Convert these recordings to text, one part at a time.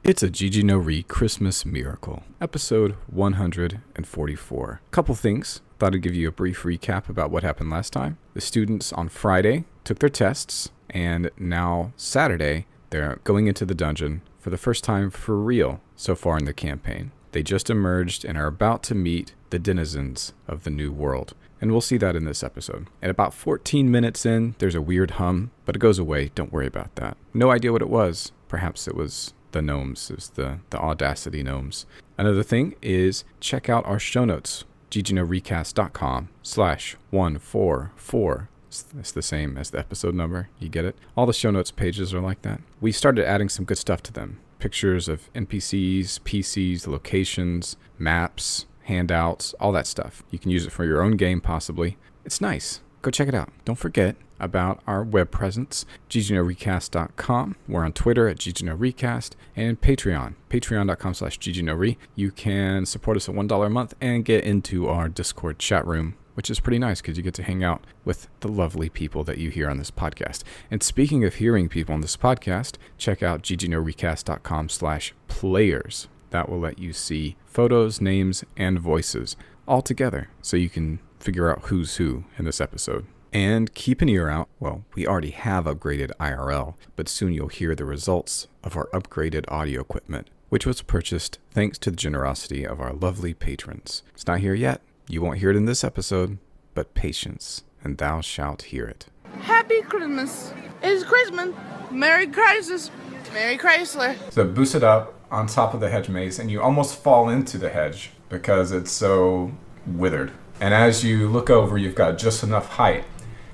It's a Gigi No Re Christmas Miracle, episode 144. Couple things. Thought I'd give you a brief recap about what happened last time. The students on Friday took their tests, and now Saturday, they're going into the dungeon for the first time for real so far in the campaign. They just emerged and are about to meet the denizens of the new world. And we'll see that in this episode. At about 14 minutes in, there's a weird hum, but it goes away. Don't worry about that. No idea what it was. Perhaps it was the gnomes. It was the Audacity gnomes. Another thing is check out our show notes. GGNoRecast.com/144. It's the same as the episode number. You get it? All the show notes pages are like that. We started adding some good stuff to them. Pictures of NPCs, PCs, locations, maps, handouts, all that stuff. You can use it for your own game, possibly. It's nice. Go check it out. Don't forget about our web presence, GGNoRecast.com. We're on Twitter at GGNoRecast and Patreon, patreon.com/GGNoRe. You can support us at $1 a month and get into our Discord chat room, which is pretty nice because you get to hang out with the lovely people that you hear on this podcast. And speaking of hearing people on this podcast, check out GGNoRecast.com/players. That will let you see photos, names, and voices all together so you can figure out who's who in this episode. And keep an ear out. Well, we already have upgraded IRL, but soon you'll hear the results of our upgraded audio equipment, which was purchased thanks to the generosity of our lovely patrons. It's not here yet. You won't hear it in this episode, but patience, and thou shalt hear it. Happy Christmas. It's Christmas. Merry Crisis. Merry Chrysler. So boost it up on top of the hedge maze, and you almost fall into the hedge because it's so withered. And as you look over, you've got just enough height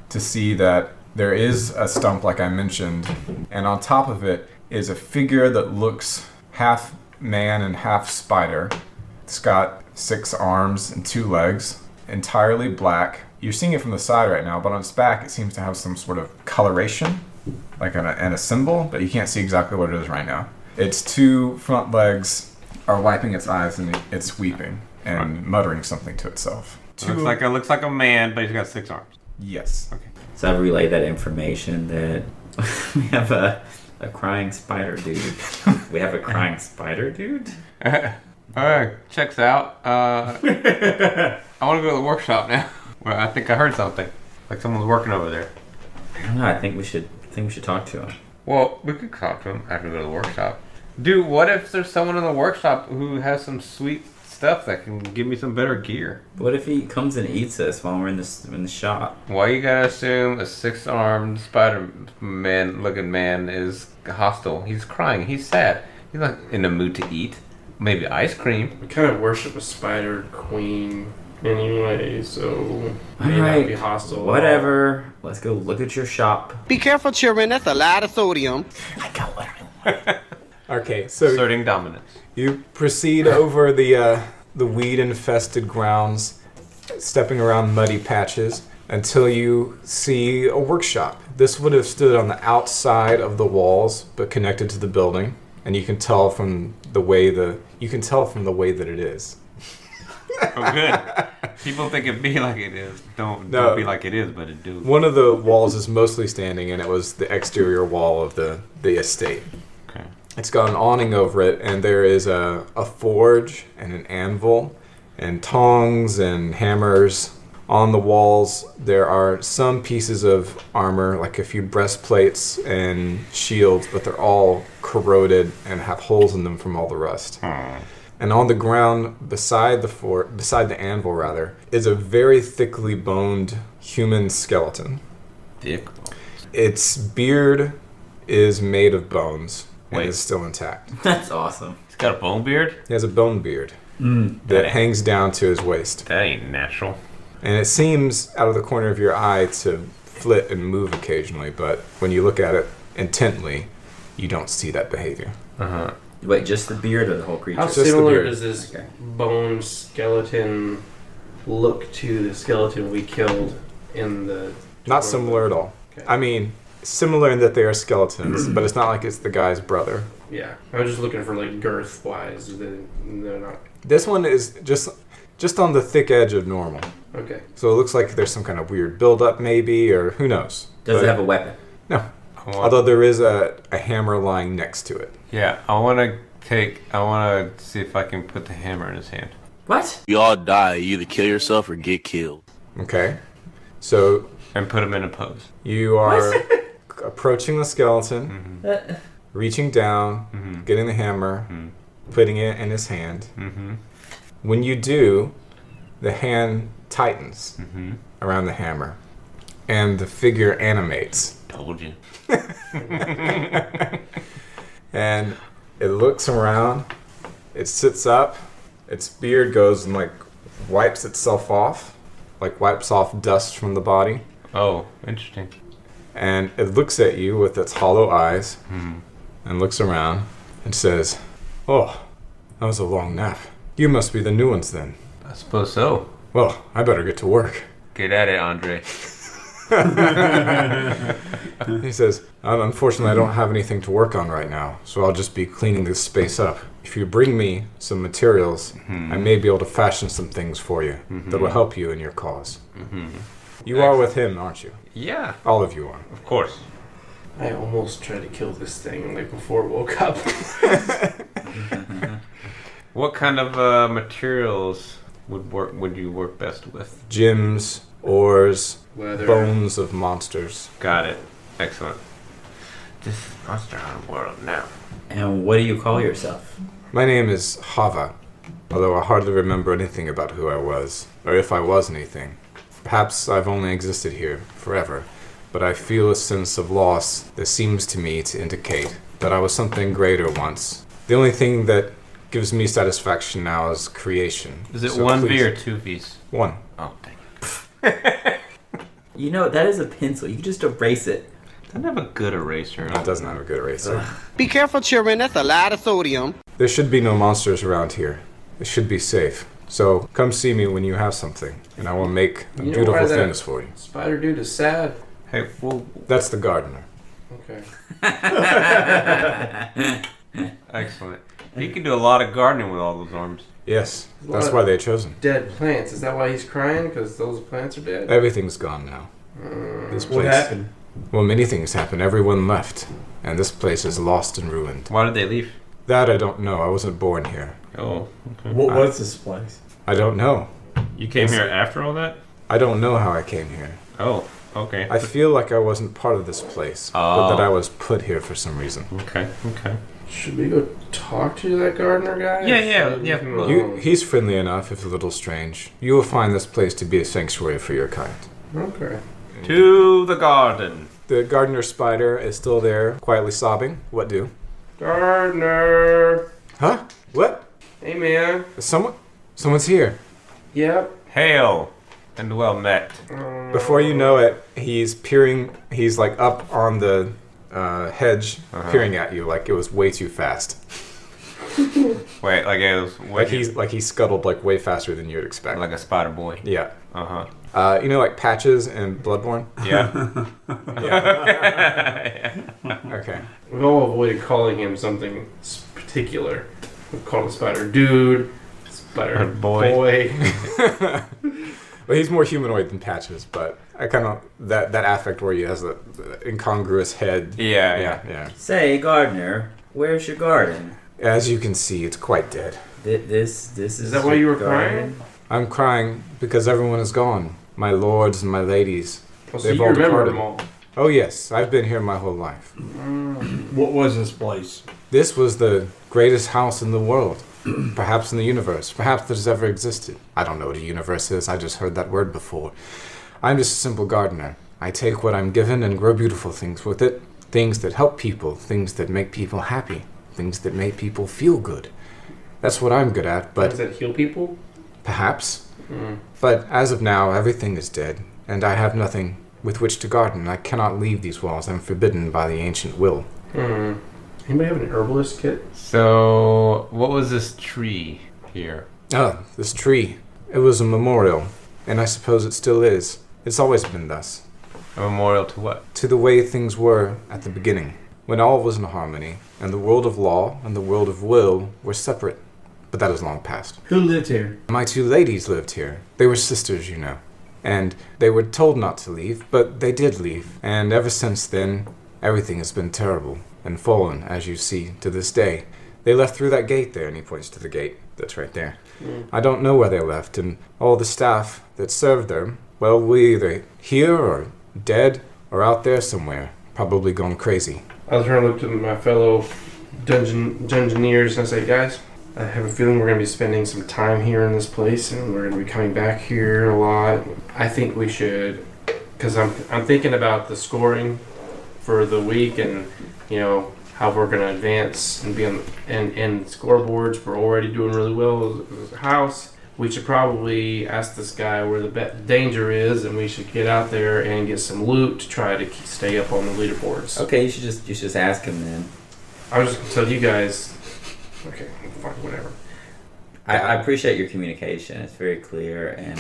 to see that there is a stump, like I mentioned, and on top of it is a figure that looks half man and half spider. It's got 6 arms and 2 legs, entirely black. You're seeing it from the side right now, but on its back it seems to have some sort of coloration, like and a symbol, but you can't see exactly what it is right now. Its 2 front legs are wiping its eyes and it's weeping and muttering something to itself. It looks like a man, but he's got 6 arms. Yes. Okay. So I relay that information that we have a crying spider dude. We have a crying spider dude? Alright, checks out. I want to go to the workshop now. Well, I think I heard something. Like someone's working over there. I don't know, I think we should talk to him. Well, we could talk to him after we go to the workshop. Dude, what if there's someone in the workshop who has some sweet stuff that can give me some better gear? What if he comes and eats us while we're in the shop? Why you gotta assume a 6-armed Spider-Man looking man is hostile? He's crying. He's sad. He's not in the mood to eat. Maybe ice cream. We kind of worship a spider queen anyway, so may Alright, not be hostile. whatever. Let's go look at your shop. Be careful, children. That's a lot of sodium. I got what I want. Okay, so Asserting dominance. you proceed over the weed-infested grounds, stepping around muddy patches, until you see a workshop. This would have stood on the outside of the walls, but connected to the building, and you can tell from the way that it is. Oh, good. People think it be like it is. Don't be like it is, but it do. One of the walls is mostly standing, and it was the exterior wall of the estate. Okay. It's got an awning over it, and there is a forge and an anvil and tongs and hammers. On the walls, there are some pieces of armor, like a few breastplates and shields, but they're all corroded and have holes in them from all the rust. And on the ground, beside the anvil rather, is a very thickly boned human skeleton. Dick. Its beard is made of bones. And Wait. is still intact. That's awesome. He's got a bone beard? He has a bone beard that hangs down to his waist. That ain't natural. And it seems out of the corner of your eye to flit and move occasionally, but when you look at it intently, you don't see that behavior. Uh-huh. Wait, just the beard or the whole creature? How Just the similar beard. does this bone skeleton look to the skeleton we killed in the... Not similar at all. Okay. I mean, similar in that they are skeletons, but it's not like it's the guy's brother. Yeah, I was just looking for like girth-wise. They're not... This one is just on the thick edge of normal. Okay. So it looks like there's some kind of weird buildup maybe, or who knows. Does But it have a weapon? No. Although there is a hammer lying next to it. Yeah, I want to I want to see if I can put the hammer in his hand. What? You all die. You either kill yourself or get killed. Okay. So And put him in a pose. you are approaching the skeleton, reaching down, getting the hammer, putting it in his hand. When you do, the hand tightens around the hammer, and the figure animates. Told you. And it looks around, it sits up, its beard goes and like wipes itself off, like wipes off dust from the body, Oh, interesting. and it looks at you with its hollow eyes and looks around and says, "Oh, that was a long nap. You must be the new ones then. I suppose so. Well, I better get to work." Get at it, Andre. He says, "Unfortunately, I don't have anything to work on right now, so I'll just be cleaning this space up. If you bring me some materials, I may be able to fashion some things for you that will help you in your cause." You are with him, aren't you? Yeah, All of you are. of course. I almost tried to kill this thing like before it woke up. What kind of materials would you work best with? Gems, ores, Leather. bones of monsters. Got it. Excellent. This is Monster Hunter World now. And what do you call yourself? My name is Hava, although I hardly remember anything about who I was, or if I was anything. Perhaps I've only existed here forever, but I feel a sense of loss that seems to me to indicate that I was something greater once. The only thing that gives me satisfaction now is creation. Is it So 1V please- or 2Vs? One. Oh, dang. You know, that is a pencil. You can just erase it. Doesn't have a good eraser. It doesn't have a good eraser. Be careful, children. That's a lot of sodium. There should be no monsters around here. It should be safe. So come see me when you have something, and I will make You know beautiful why that- things for you. Spider dude is sad. Hey, well, That's the gardener. Okay. excellent. He can do a lot of gardening with all those arms. Yes, There's a that's lot why of they're chosen. Dead plants. Is that why he's crying? Because those plants are dead? Everything's gone now. This place. What happened? Well, many things happened. Everyone left, and this place is lost and ruined. Why did they leave? That I don't know. I wasn't born here. Oh, okay. What was this place? I don't know. You came here after all that? I don't know how I came here. Oh, okay. I feel like I wasn't part of this place, but that I was put here for some reason. Okay, okay. Should we go talk to that gardener guy? Yeah. He's friendly enough, if a little strange. You will find this place to be a sanctuary for your kind. Okay. To the garden. The gardener spider is still there, quietly sobbing. What do? Gardener. Huh? What? Hey, man. Someone's here. Yep. Hail and well met. Before you know it, he's like up on the hedge, peering at you like it was way too fast. Wait, like it was Like he scuttled like way faster than you'd expect. like a spider boy. Yeah. Uh-huh. You know, like Patches and Bloodborne? Yeah. Okay. We've all avoided calling him something particular. We've called him Spider Dude, Spider Boy. Well, he's more humanoid than Patches, but I kind of that affect where he has the incongruous head. Yeah. Say, gardener, where's your garden? As you can see, it's quite dead. This is that why your you were garden? crying? I'm crying because everyone is gone. My lords and my ladies. Well, so They've you all remember departed. them all. Oh yes, I've been here my whole life. What was this place? This was the greatest house in the world. Perhaps in the universe. Perhaps there's ever existed. I don't know what a universe is. I just heard that word before. I'm just a simple gardener. I take what I'm given and grow beautiful things with it. Things that help people. Things that make people happy. Things that make people feel good. That's what I'm good at, but Does that heal people? perhaps. But as of now, everything is dead, and I have nothing with which to garden. I cannot leave these walls. I'm forbidden by the ancient will. Anybody have an herbalist kit? So, what was this tree here? Oh, this tree. It was a memorial, and I suppose it still is. It's always been thus. A memorial to what? To the way things were at the beginning, when all was in harmony, and the world of law and the world of will were separate. But that is long past. Who lived here? My two ladies lived here. They were sisters, you know. And they were told not to leave, but they did leave. And ever since then, everything has been terrible and fallen, as you see, to this day. They left through that gate there, and he points to the gate that's right there. I don't know where they left, and all the staff that served them, well, we're either here or dead or out there somewhere, probably gone crazy. I was trying to look to my fellow dungeoneers and I say, guys, I have a feeling we're going to be spending some time here in this place and we're going to be coming back here a lot. I think we should, because I'm thinking about the scoring for the week and, you know, how we're going to advance and be on and scoreboards. We're already doing really well as a house. We should probably ask this guy where the danger is, and we should get out there and get some loot to try to stay up on the leaderboards. Okay, you should just ask him then. I was just going to tell you guys. Okay, fine, whatever. I appreciate your communication. It's very clear and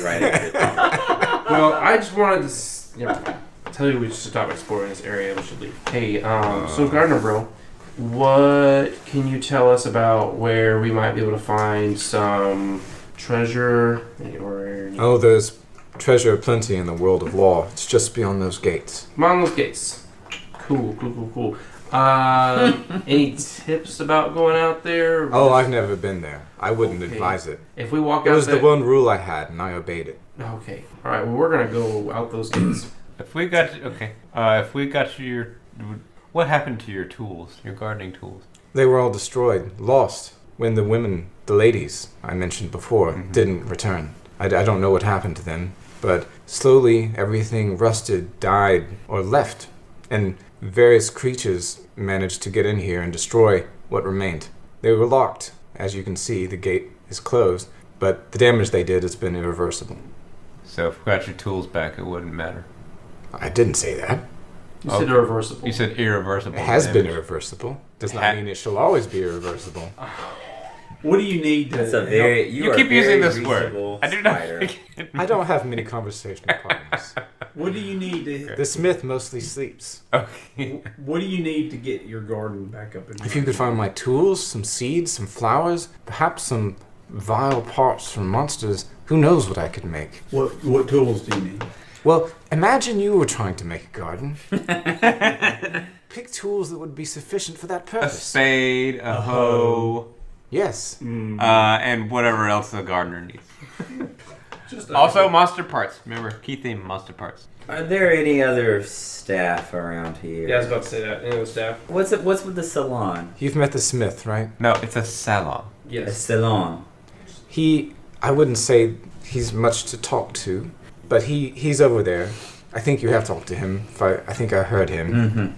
right at your Well, I just wanted to, tell you we should stop exploring this area. We should leave. Hey, so Gardner, bro, what can you tell us about where we might be able to find some treasure or? Oh, there's treasure aplenty in the world of law. It's just beyond those gates. Beyond those gates. Cool. Any tips about going out there? Oh, I've never been there. I wouldn't advise it. If we walk It out was there, the one rule I had, and I obeyed it. Okay. All right. Well, we're gonna go out those gates. If we got your, what happened to your tools, your gardening tools? They were all destroyed, lost, when the women, the ladies I mentioned before, didn't return. I don't know what happened to them, but slowly everything rusted, died, or left, and various creatures managed to get in here and destroy what remained. They were locked. As you can see, the gate is closed, but the damage they did has been irreversible. So if we got your tools back, it wouldn't matter. I didn't say that. You said irreversible. You said irreversible. It has been damage. irreversible. Does not mean it shall always be irreversible. What do you need to? That's a very You are keep very using this reasonable word. I do not. spider. I don't have many conversational partners. What do you need to? The smith mostly sleeps. Okay. What do you need to get your garden back up and If you could find my tools, some seeds, some flowers, perhaps some vile parts from monsters, who knows what I could make. What tools do you need? Well, imagine you were trying to make a garden. Pick tools that would be sufficient for that A purpose. spade, a hoe, Yes. and whatever else the gardener needs. Also, monster parts. Remember, key theme: monster parts. Are there any other staff around here? Yeah, I was about to say that. Any of the staff? What's with the salon? You've met the smith, right? No, it's a salon. A Yes. salon. I wouldn't say he's much to talk to, but he's over there. I think you have talked to him. I think I heard him.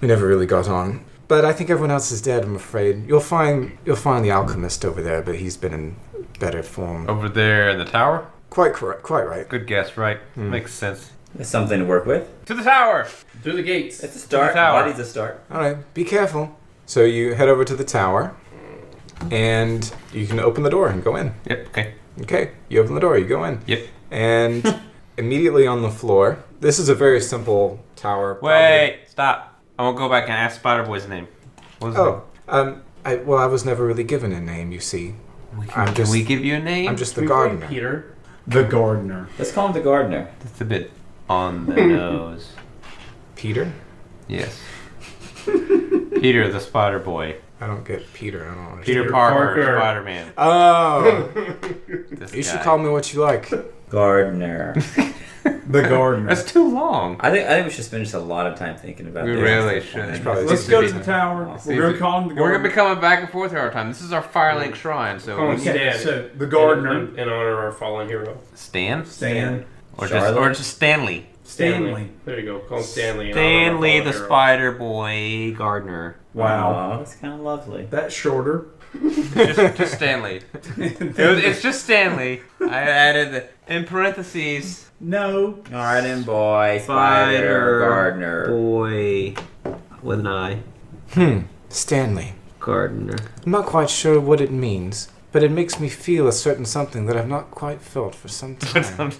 We never really got on. But I think everyone else is dead, I'm afraid. You'll find the alchemist over there, but he's been in better form. Over there in the tower. Quite correct, quite right. Good guess, right? Makes sense. That's something to work with. To the tower. Through the gates. It's a start. tower. Body's a start. All right, be careful. So you head over to the tower, and you can open the door and go in. Yep. Okay. Okay, you open the door, you go in. Yep. And immediately on the floor, this is a very simple tower. Wait. Stop. I won't go back and ask Spider Boy's name. What was I was never really given a name, you see. Can we give you a name? I'm just the Can we call him gardener. Peter. The gardener. Let's call him the gardener. That's a bit on the nose. Peter? Yes. Peter the Spider Boy. I don't get Peter. I don't know. Peter Parker. Spider-Man. Oh! This You should guy. call me what you like. Gardener. The gardener. That's too long. I think we should spend just a lot of time thinking about We this. really should. Probably Let's go to the tower. See, We're gonna call him the gardener. We're gonna be coming back and forth all the time. This is our Firelink shrine, so Call him we- Stan. So the gardener. In honor of our fallen hero. Stan Stan. Charlotte? or just Stanley. Stanley. There you go. Call him Stanley. in honor of our Stanley fallen the hero. Spider Boy gardener. Wow. Oh, that's kind of lovely. That's shorter. Just Stanley. It's just Stanley. I added in parentheses. No. Garden boy, spider, gardener. Boy with an eye. Stanley. Gardener. I'm not quite sure what it means, but it makes me feel a certain something that I've not quite felt for some time.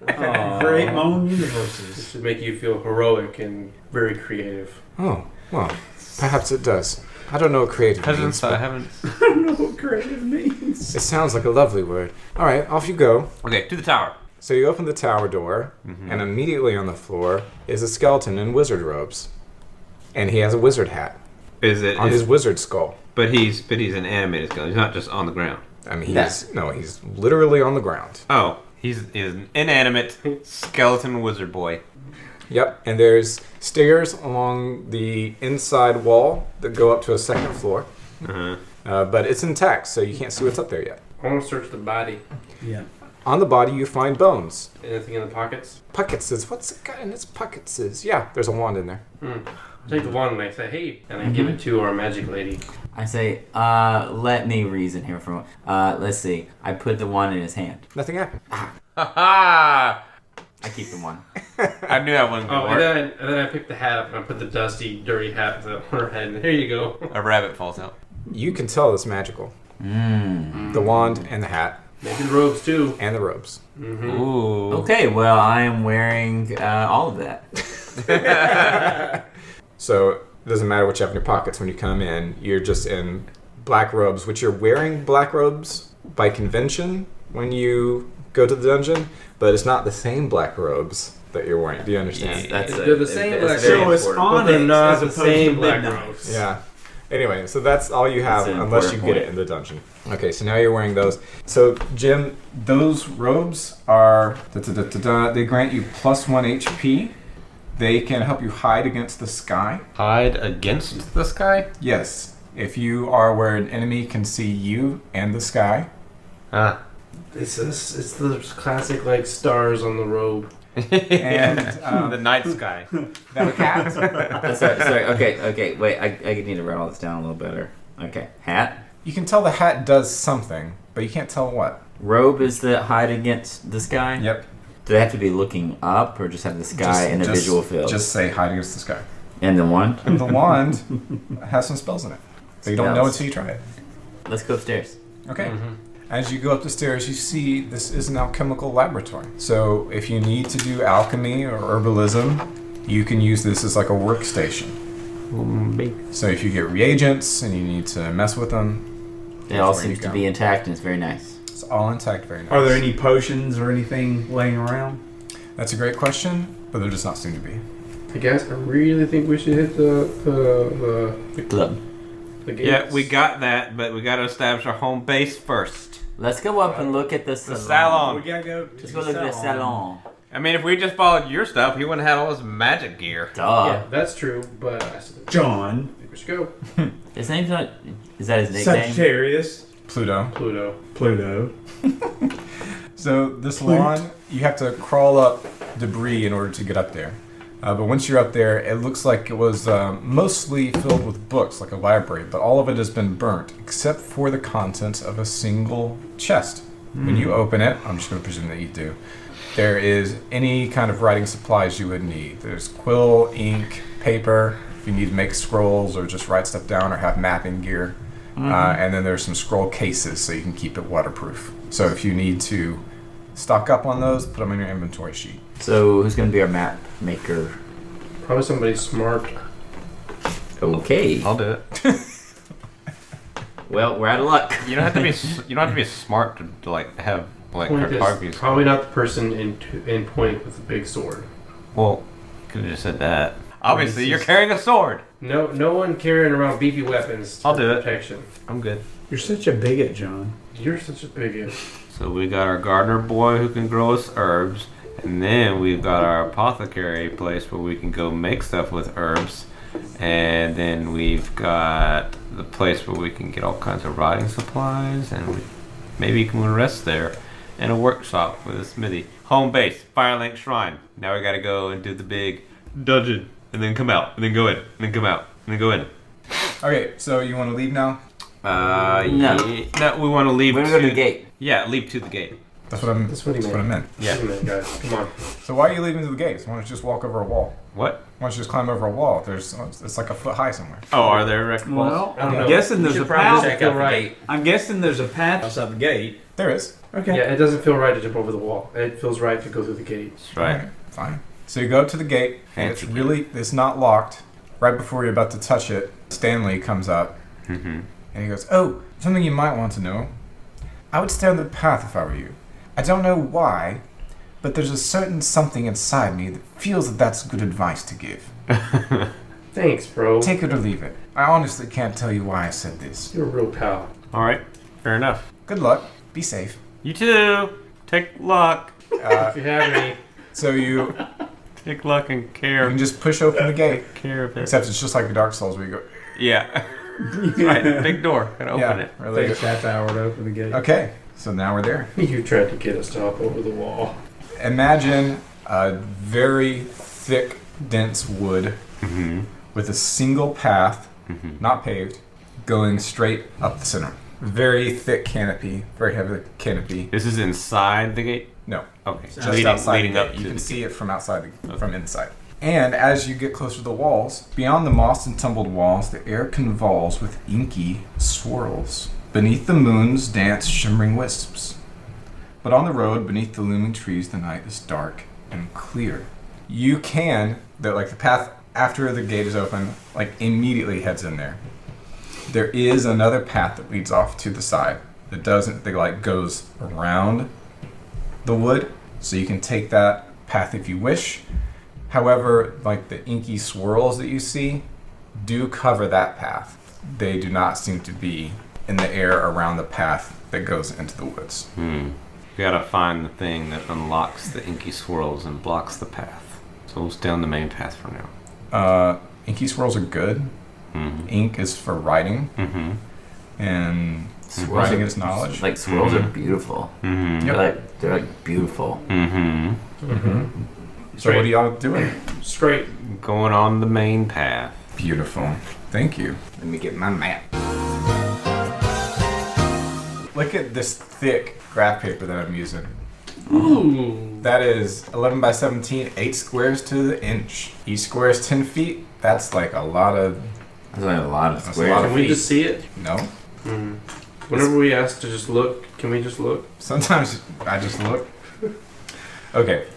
Aw. Create my own This universes. should make you feel heroic and very creative. Oh, well, perhaps it does. I don't know what creative means, I but haven't. I don't know what creative means. it sounds like a lovely word. All right, off you go. Okay, to the tower. So you open the tower door, and immediately on the floor is a skeleton in wizard robes. And he has a wizard hat. Is it? on his wizard skull. But he's an animated skeleton. He's not just on the ground. I mean, he's literally on the ground. Oh, he's an inanimate skeleton wizard boy. Yep, and there's stairs along the inside wall that go up to a second floor. But it's intact, so you can't see what's up there yet. I want to search the body. Yeah. On the body, you find bones. Anything in the pockets? Pockets. What's it got in its pockets? Yeah, there's a wand in there. I take the wand and I say, hey, and I give it to our magic lady. I say, let me reason here for a moment. Let's see. I put the wand in his hand. Nothing happened. Ha ha! I keep the wand. I knew that wasn't gonna work. And then I pick the hat up and I put the dusty, dirty hat on her head, and here you go. A rabbit falls out. You can tell it's magical. The wand and the hat. Maybe the robes too. And the robes. Ooh. Okay, well, I am wearing all of that. So it doesn't matter what you have in your pockets when you come in. You're just in black robes, which you're wearing black robes by convention when you go to the dungeon, but it's not the same black robes that you're wearing. Do you understand? They're the same black very robes, So it's but they're onyx not as the opposed same to black midnight. robes. Yeah. Anyway, so that's all you have That's an unless you important get it point. in the dungeon. Okay, so now you're wearing those. So, Jim, those robes are... They grant you plus 1 HP. They can help you hide against the sky. Hide against the sky? Yes. If you are where an enemy can see you and the sky. Ah. It's the classic like stars on the robe. And the night sky. that hat... sorry, okay, wait, I need to write all this down a little better. Okay, hat. You can tell the hat does something, but you can't tell what. Robe is the hide against the sky? Yep. Do they have to be looking up or just have the sky in a visual field? Just say hide against the sky. And the wand? And the wand has some spells in it. So you don't know until you try it. Let's go upstairs. Okay. As you go up the stairs, you see this is an alchemical laboratory. So if you need to do alchemy or herbalism, you can use this as like a workstation. So if you get reagents and you need to mess with them, It all that's where you seems to go. be intact and it's very nice. It's all intact, very nice. Are there any potions or anything laying around? That's a great question, but there does not seem to be. Hey guys, I really think we should hit the Club. gates. Yeah, we got that, but we got to establish our home base first. Let's go up and look at the salon. salon. We gotta go. Let's go look at the salon. I mean, if we just followed your stuff, he wouldn't have all this magic gear. Duh. Yeah, that's true, but I still John. think we should go. His name's not... Is that his nickname? Sagittarius. Pluto. Pluto. So this lawn, you have to crawl up debris in order to get up there. But once you're up there, it looks like it was mostly filled with books, like a library, but all of it has been burnt, except for the contents of a single chest. When you open it, I'm just going to presume that you do, there is any kind of writing supplies you would need. There's quill, ink, paper, if you need to make scrolls or just write stuff down or have mapping gear. And then there's some scroll cases so you can keep it waterproof. So if you need to stock up on those, put them in your inventory sheet. So who's going to be our map maker? Probably somebody smart. Okay. I'll do it. Well, we're out of luck. You don't have to be. You don't have to be smart to like have like Point cartography. is probably not the person in point with the big sword. Well, could have just said that. Obviously, you're carrying a sword. No one carrying around beefy weapons. I'll for do it. protection. I'm good. You're such a bigot, John. You're such a bigot. So we got our gardener boy who can grow us herbs, and then we've got our apothecary place where we can go make stuff with herbs, and then we've got the place where we can get all kinds of writing supplies, and maybe you can rest there, and a workshop with a smithy. Home base, Firelink Shrine. Now we gotta go and do the big dungeon, and then come out, and then go in, and then come out, and then go in. Okay, so you want to leave now? No. No, we want to leave. We're going to go to the gate. Yeah, leave to the gate. That's what I'm. That's what he That's what I meant. Yeah. Wait a minute, guys. Come on. So why are you leaving to the gates? Why don't you just walk over a wall? What? Why don't you just climb over a wall? It's like a foot high somewhere. Oh, are there wrecked walls? Well, I don't know. I'm guessing You there's should a probably path. check out the gate. I'm guessing there's a path outside the gate. There is. Okay. Yeah, it doesn't feel right to jump over the wall. It feels right to go through the gate. That's right. Alright, fine. So you go up to the gate, and Fancy it's not locked. Right before you're about to touch it, Stanley comes up, Mm-hmm. and he goes, "Oh, something you might want to know. I would stay on the path if I were you. I don't know why, but there's a certain something inside me that feels that that's good advice to give. Thanks, bro. Take it or leave it. I honestly can't tell you why I said this. You're a real pal. All right, fair enough. Good luck. Be safe. You too. Take luck. If you have any. So you Take luck and care. can just push open the gate. Care of it. Except it's just like the Dark Souls where you go. Yeah. Right. Big door. Gotta open it. Really. Takes half hour to open the gate. Okay, so now we're there. You tried to get us to hop over the wall. Imagine a very thick, dense wood with a single path, not paved, going straight up the center. Very thick canopy, very heavy canopy. This is inside the gate? No, Okay. just outside the leading up gate. to You can the see it from outside, from inside. And as you get closer to the walls, beyond the moss and tumbled walls, the air convulses with inky swirls. Beneath the moons dance shimmering wisps. But on the road, beneath the looming trees, the night is dark and clear. You can, the path after the gate is open, like immediately heads in there. There is another path that leads off to the side that doesn't, that like goes around the wood, so you can take that path if you wish. However, like the inky swirls that you see do cover that path. They do not seem to be in the air around the path that goes into the woods. We gotta find the thing that unlocks the inky swirls and blocks the path. So we'll stay on the main path for now. Inky swirls are good. Ink is for writing, and writing is knowledge. Like swirls are beautiful. They're like beautiful. So what are y'all doing? Straight. Going on the main path. Beautiful. Thank you. Let me get my map. Look at this thick graph paper that I'm using. Ooh. That is 11 by 17, 8 squares to the inch. Each square is 10 feet. That's like a lot of... That's like a lot of That's a squares. lot of Can we feet. just see it? No. Whenever we ask to just look, can we just look? Sometimes I just look. Okay.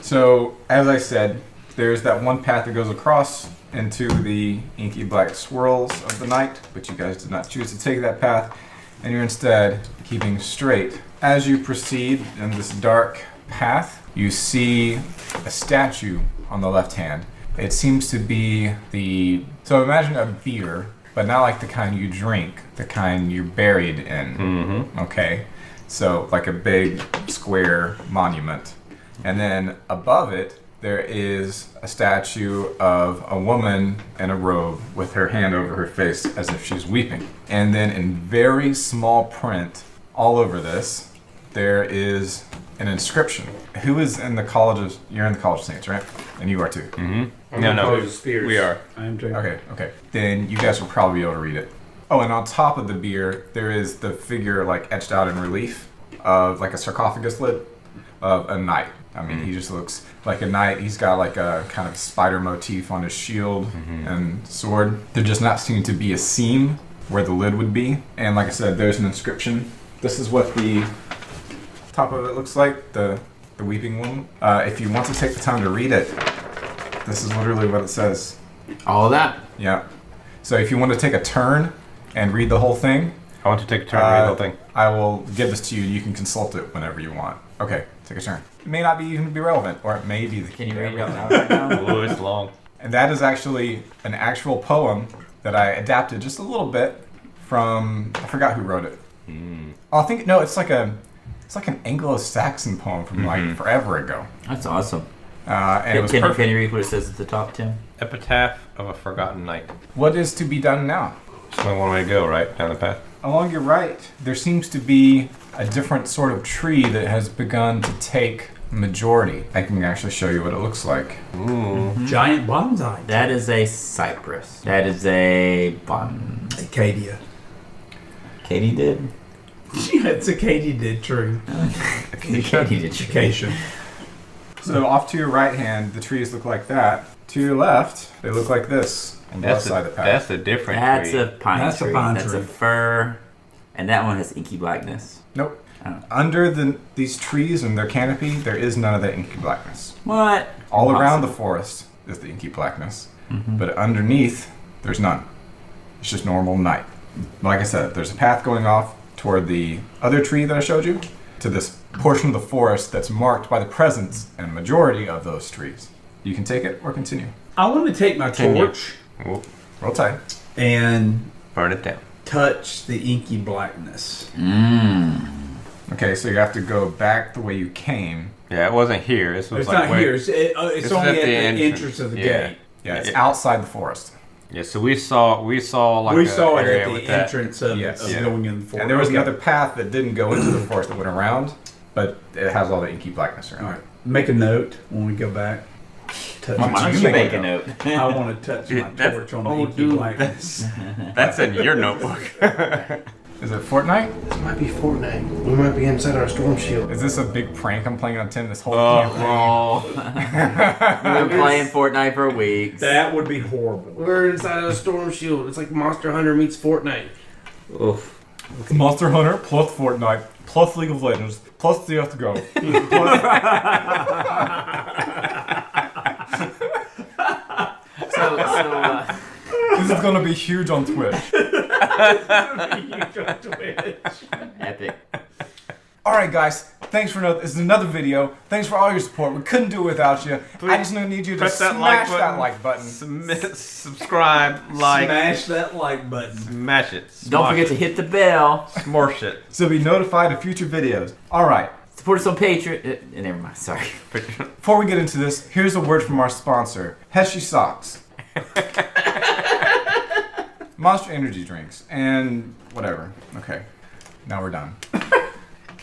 So, as I said, there's that one path that goes across into the inky black swirls of the night, but you guys did not choose to take that path, and you're instead keeping straight. As you proceed in this dark path, you see a statue on the left hand. It seems to be so imagine a beer, but not like the kind you drink, the kind you're buried in. Okay? So, like a big square monument. And then above it, there is a statue of a woman in a robe with her hand over her face as if she's weeping. And then in very small print, all over this, there is an inscription. Who is in the College of... You're in the College of Saints, right? And you are too. I'm in College of Spears. We are. I am too. Okay. Then you guys will probably be able to read it. Oh, and on top of the beer, there is the figure like etched out in relief of like a sarcophagus lid of a knight. I mean, he just looks like a knight. He's got like a kind of spider motif on his shield and sword. There does not seem to be a seam where the lid would be. And like I said, there's an inscription. This is what the top of it looks like, the weeping woman. If you want to take the time to read it, this is literally what it says. All of that? Yeah. So if you want to take a turn and read the whole thing, I want to take a turn and read the whole thing. I will give this to you. You can consult it whenever you want. Okay, take a turn. It may not be even be relevant, or it may be. Can you read it out loud right now? Oh, it's long. And that is actually an actual poem that I adapted just a little bit from. I forgot who wrote it. I think no, it's like an Anglo-Saxon poem from like forever ago. That's awesome. And it was perfect. Can you read what it says at the top, Tim? Epitaph of a Forgotten Knight. What is to be done now? There's only one way to go, right? Down the path. Along your right, there seems to be a different sort of tree that has begun to take majority. I can actually show you what it looks like. Giant bonsai. That is a cypress. That is a Acadia. Katie did? Yeah, it's a katydid tree. Katie did. Acacia. So off to your right hand, the trees look like that. To your left, they look like this on the left side of the path. That's a different That's tree. a pine That's a tree. pine That's tree. a fir. And that one has inky blackness. Nope. Oh. Under these trees and their canopy, there is none of that inky blackness. What? All around the forest is the inky blackness, but underneath, there's none. It's just normal night. Like I said, there's a path going off toward the other tree that I showed you, to this portion of the forest that's marked by the presence and majority of those trees. You can take it or continue. I want to take my torch Whoop. Roll tight. And Burn it down. touch the inky blackness. Okay, so you have to go back the way you came. Yeah, it wasn't here. This was It's like not here. It's is only at at the the entrance. entrance of the Yeah. gate. Yeah, it's Yeah. outside the forest. Yeah, so we saw like We a saw it area at with the that. entrance of, Yes. of Yeah. going in the forest. And there was Okay. another path that didn't go into the forest that went around, but it has all the inky blackness around All it. right. Make a note when we go back. Touch Why Why don't don't you you make make a a note? I want to touch my That's- torch on the oh, inky dude, blackness. That's in your notebook. Is it Fortnite? This might be Fortnite. We might be inside our storm shield. Is this a big prank I'm playing on Tim this whole campaign? Oh, We've been playing Fortnite for weeks. That would be horrible. We're inside a storm shield. It's like Monster Hunter meets Fortnite. Oof. Monster Hunter plus Fortnite plus League of Legends plus CSGO. So This is gonna be huge on Twitch. epic. All right, guys. Thanks for this is another video. Thanks for all your support. We couldn't do it without you. I just need you to press that smash like that button. like button. subscribe, like, Smash that like button. smash it. Don't Smosh forget to hit the bell. it. Smorsh it. So be notified of future videos. All right. Support us on Patreon. Never mind. Sorry. Before we get into this, here's a word from our sponsor, Heshy Socks. Monster Energy drinks and whatever. Okay, now we're done.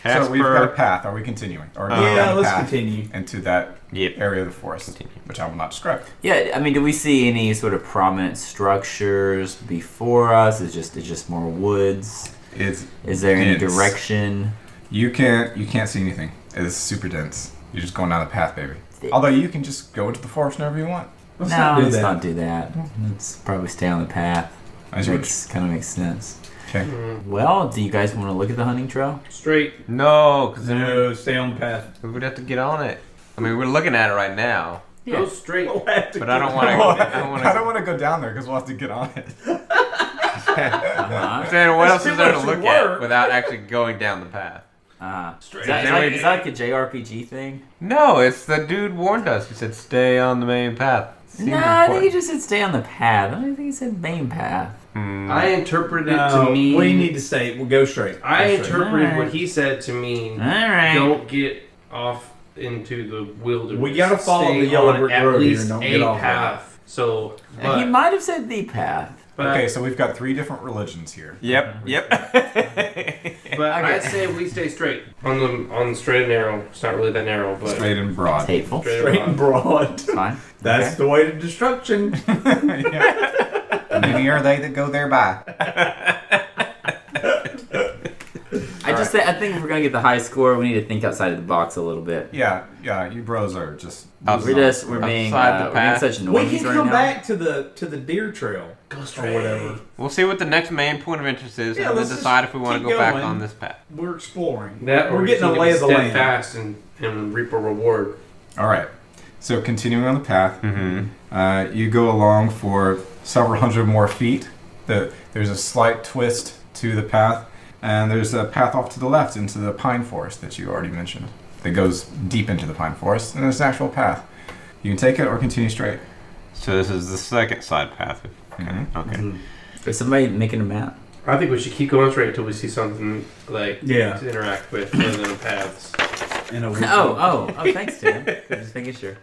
So we've got a path. Are we continuing? Or going Yeah, down the let's path continue. into that Yep. area of the forest, which I will not describe. Yeah, I mean, do we see any sort of prominent structures before us? It's just more woods. It's Is there any dense. direction? You can't see anything. It's super dense. You're just going down the path, baby. Although you can just go into the forest whenever you want. Let's No, not do let's that. not do that. Let's probably stay on the path. As you Kind of makes sense. Okay. Well, do you guys want to look at the hunting trail? Straight. No, because then No, stay on the path. we would have to get on it. I mean, we're looking at it right now, Go straight. We'll have to but I don't get want to. on. I I don't don't want to go down there because we'll have to get on it. Uh-huh. Saying what else That's is there too to much look work. at without actually going down the path? Is that like a JRPG thing? No, it's the dude warned us. He said stay on the main path. Seems No, I think he important. just said stay on the path. I don't think he said main path. I interpreted it No, to mean. we need to stay. We'll go straight. I Go straight. interpreted Alright. what he said to mean. All right. Don't get off into the wilderness. We gotta follow Stay the yellow on brick at road here least and don't a get off path. So, He but, might have said the path. but, Okay, so we've got 3 different religions here. Yep. but I'd say we stay straight on the straight and narrow. It's not really that narrow, but Straight and broad. It's hateful. Straight and broad. Fine. That's the way to destruction. Many are they that go thereby. I think if we're gonna get the high score, we need to think outside of the box a little bit. Yeah, you bros are just. We're being Outside the path. such We noises can right come now. back to the deer trail. Go straight. Or whatever. We'll see what the next main point of interest is, Yeah, and then let's just decide if we want to keep go back going. on this path. We're exploring. that We're or getting a you lay can of the step land. fast and reap a reward. All right. So continuing on the path, Mm-hmm. you go along for several hundred more feet. There's a slight twist to the path, and there's a path off to the left into the pine forest that you already mentioned. That goes deep into the pine forest, and there's an actual path. You can take it or continue straight. So this is the second side path. Mhm. Okay. Is somebody making a map? I think we should keep going straight until we see something like Yeah. to interact with other than paths. In a Oh, thanks, Tim. Just making sure.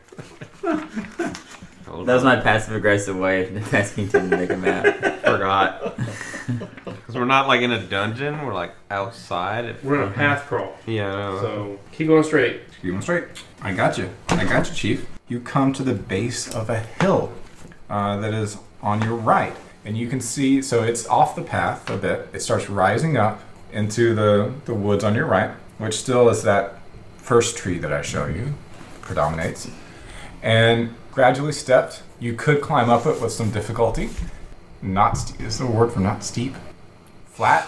That was my passive aggressive way of asking Tim to make a map. Forgot. Because we're not like in a dungeon. We're like outside. We're in a path crawl, Yeah. I know. so keep going straight. Keep going straight. I got you, Chief. You come to the base of a hill that is on your right. And you can see, so it's off the path a bit. It starts rising up into the woods on your right, which still is that first tree that I show you, predominates. And gradually stepped, you could climb up it with some difficulty. Not steep. Is there a word for not steep? Flat?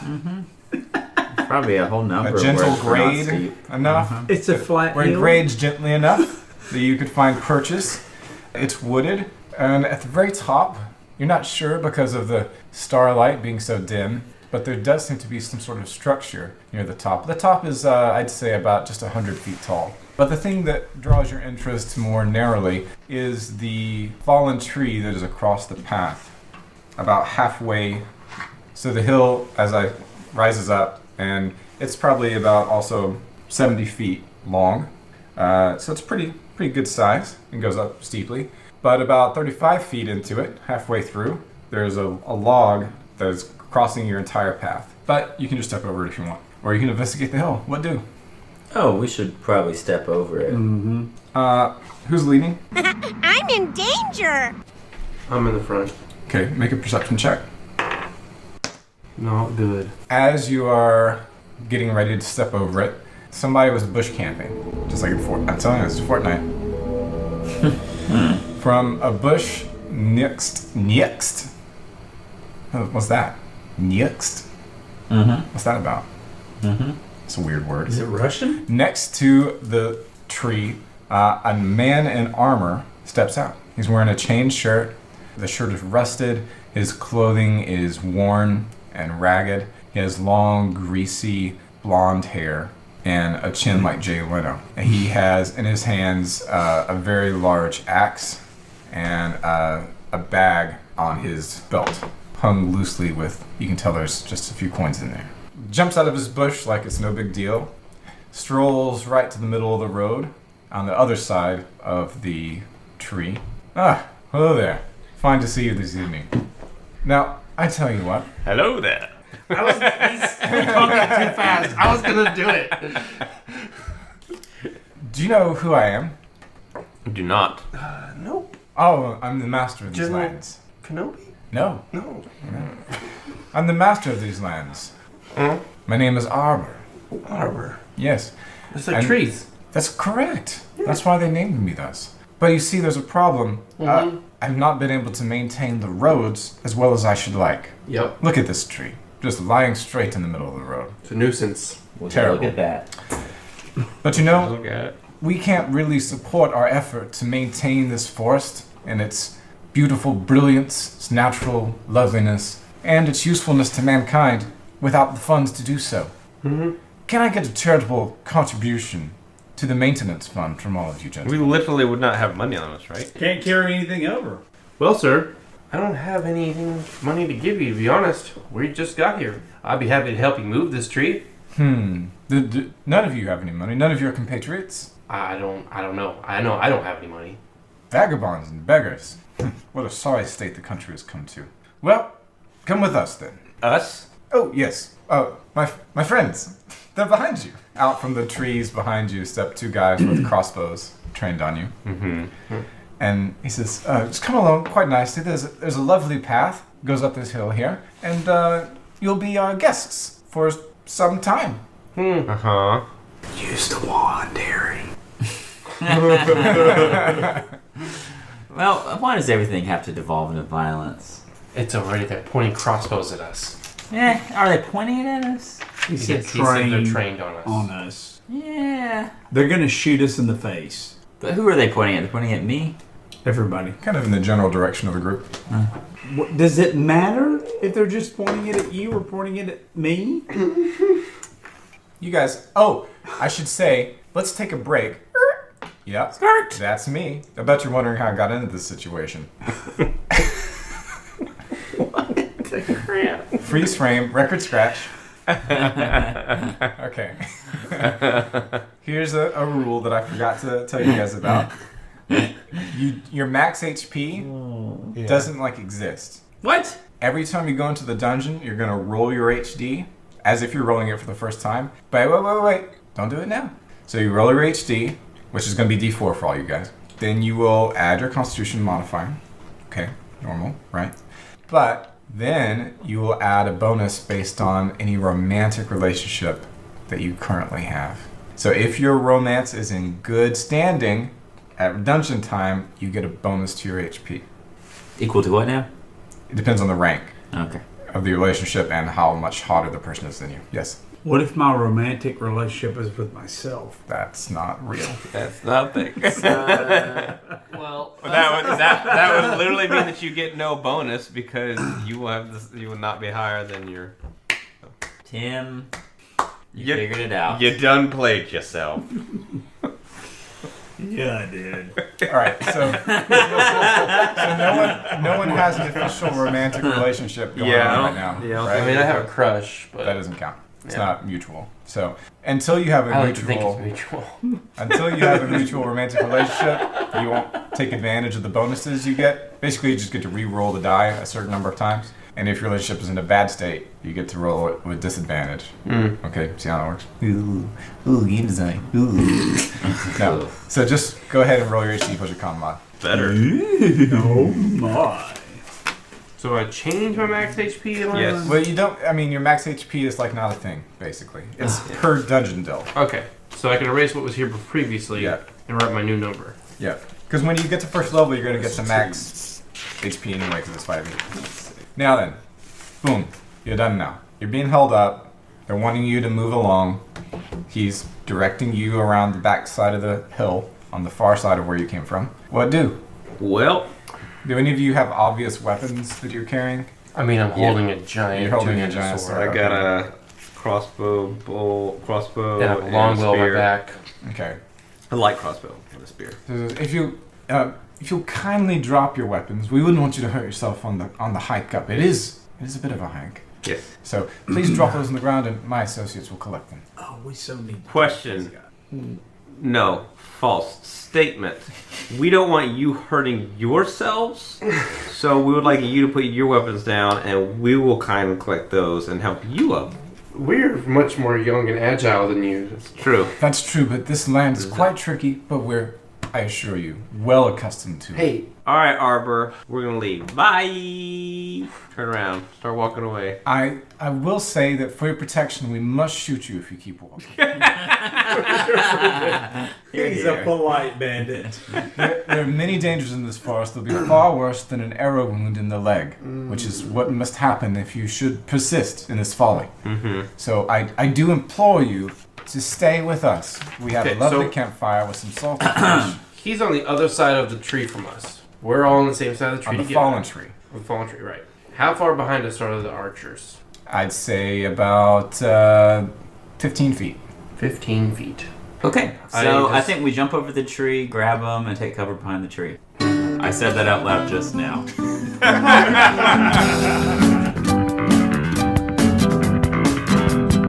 Probably a whole number A of gentle words for not grade steep. enough? It's a flat Where it hill. grades gently enough that you could find purchase. It's wooded, and at the very top, you're not sure because of the starlight being so dim, but there does seem to be some sort of structure near the top. The top is, I'd say, about just 100 feet tall. But the thing that draws your interest more narrowly is the fallen tree that is across the path about halfway. So the hill as I rises up, and it's probably about also 70 feet long. So it's pretty good size and goes up steeply. But about 35 feet into it, halfway through, there's a log that is crossing your entire path. But you can just step over it if you want. Or you can investigate the hill. What do? Oh, we should probably step over it. Who's leading? I'm in danger. I'm in the front. Okay, make a perception check. Not good. As you are getting ready to step over it, somebody was bush camping. Just like in Fortnite. I'm telling you, it's Fortnite. From a bush next. What's that? Next? What's that about? It's a weird word. Is it Russian? Next to the tree, a man in armor steps out. He's wearing a chain shirt. The shirt is rusted. His clothing is worn and ragged. He has long, greasy, blonde hair and a chin like Jay Leno. And he has in his hands a very large axe and a bag on his belt, hung loosely with, you can tell there's just a few coins in there. Jumps out of his bush like it's no big deal, strolls right to the middle of the road on the other side of the tree. Ah, hello there. Fine to see you this evening. Now, I tell you what. Hello there. He's talking too fast. I was gonna do it. Do you know who I am? Do not. Nope. Oh, I'm the master of these General lands. Kenobi? No, No. I'm the master of these lands. My name is Arbor. Arbor. Yes, It's like And- trees. that's correct. That's why they named me thus. But you see, there's a problem. I've not been able to maintain the roads as well as I should like. Yep. Look at this tree, just lying straight in the middle of the road. It's a nuisance. We'll Terrible. look at that. But you know, Look at it. we can't really support our effort to maintain this forest and its beautiful brilliance, its natural loveliness, and its usefulness to mankind without the funds to do so. Can I get a charitable contribution to the maintenance fund from all of you We gentlemen? literally would not have money on us, right? Can't carry anything over. Well, sir, I don't have any money to give you, to be honest. We just got here. I'd be happy to help you move this tree. None of you have any money. None of your compatriots? I don't know. I know I don't have any money. Vagabonds and beggars. What a sorry state the country has come to. Well, come with us then. Us? Oh, yes. My friends. They're behind you. Out from the trees behind you step two guys with crossbows trained on you. And he says, just come along quite nicely. There's a lovely path, goes up this hill here, and you'll be our guests for some time. Uh-huh. Use the wand, Harry. Well, why does everything have to devolve into violence? It's already they're pointing crossbows at us. Are they pointing it at us? He said He said they're trained trained on us. on us. Yeah. They're gonna shoot us in the face. But who are they pointing at? They're pointing at me? Everybody. Kind of in the general direction of the group. Does it matter if they're just pointing it at you or pointing it at me? You guys, oh, I should say, let's take a break. Yep, Skirt. that's me. I bet you're wondering how I got into this situation. Freeze frame, record scratch. Okay. Here's a rule that I forgot to tell you guys about. Your max HP doesn't exist. What? Every time you go into the dungeon, you're gonna roll your HD as if you're rolling it for the first time. But wait. Don't do it now. So you roll your HD, which is gonna be D4 for all you guys. Then you will add your Constitution modifier. Okay, normal, right? But then you will add a bonus based on any romantic relationship that you currently have. So if your romance is in good standing, at dungeon time, you get a bonus to your HP. Equal to what now? It depends on the rank Okay. of the relationship and how much hotter the person is than you. Yes, What if my romantic relationship is with myself? that's not real. That's nothing. Well, that would literally mean that you get no bonus because you will not be higher than your. Tim, you figured it out. You done played yourself. Yeah, I did. All right, so no one has an official romantic relationship going on right now. Yeah, right? I mean, I have a crush, but That doesn't count. It's not mutual. So until you have a I like to think it's mutual, mutual. until you have a mutual romantic relationship, you won't take advantage of the bonuses you get. Basically, you just get to re-roll the die a certain number of times. And if your relationship is in a bad state, you get to roll it with disadvantage. Okay, see how that works? Ooh, game design. Ooh. No. So just go ahead and roll your HP plus your con mod. Better. Oh my. So I change my max HP? Yes. Well, you don't. I mean, your max HP is like not a thing, basically. It's per dungeon delve. Okay, so I can erase what was here previously Yeah. and write my new number. Yeah. Because when you get to first level, you're going to get to max HP anyway, because it's 5e. Now then, boom, you're done now. You're being held up. They're wanting you to move along. He's directing you around the back side of the hill on the far side of where you came from. What do? Well, Do any of you have obvious weapons that you're carrying? I mean, I'm holding a giant You're holding a two-handed giant sword. I got a crossbow, crossbow, And I have a long bow on my spear. back. Okay. A light crossbow and a spear. So if you'll kindly drop your weapons, we wouldn't want you to hurt yourself on the hike up. It is a bit of a hike. Yes. So please drop those on the ground, and my associates will collect them. Oh, we so need. Question. No. False statement. We don't want you hurting yourselves, so we would like you to put your weapons down, and we will kindly collect those and help you up. We're much more young and agile than you. That's True. That's true, but this land is quite tricky, but we're, I assure you, well accustomed to it. Hey, All right, Arbor. We're gonna leave. Bye. Turn around. Start walking away. I will say that for your protection, we must shoot you if you keep walking. He's a polite bandit. There are many dangers in this forest that will be far worse than an arrow wound in the leg, which is what must happen if you should persist in this folly. So I do implore you to stay with us. We have a Okay, lovely so- campfire with some salty fish he's on the other side of the tree from us. We're all on the same side of the tree on the together. fallen tree. The fallen tree, right. How far behind us are the archers? I'd say about 15 feet. 15 feet. Okay, so I just- think we jump over the tree, grab them, and take cover behind the tree. I said that out loud just now.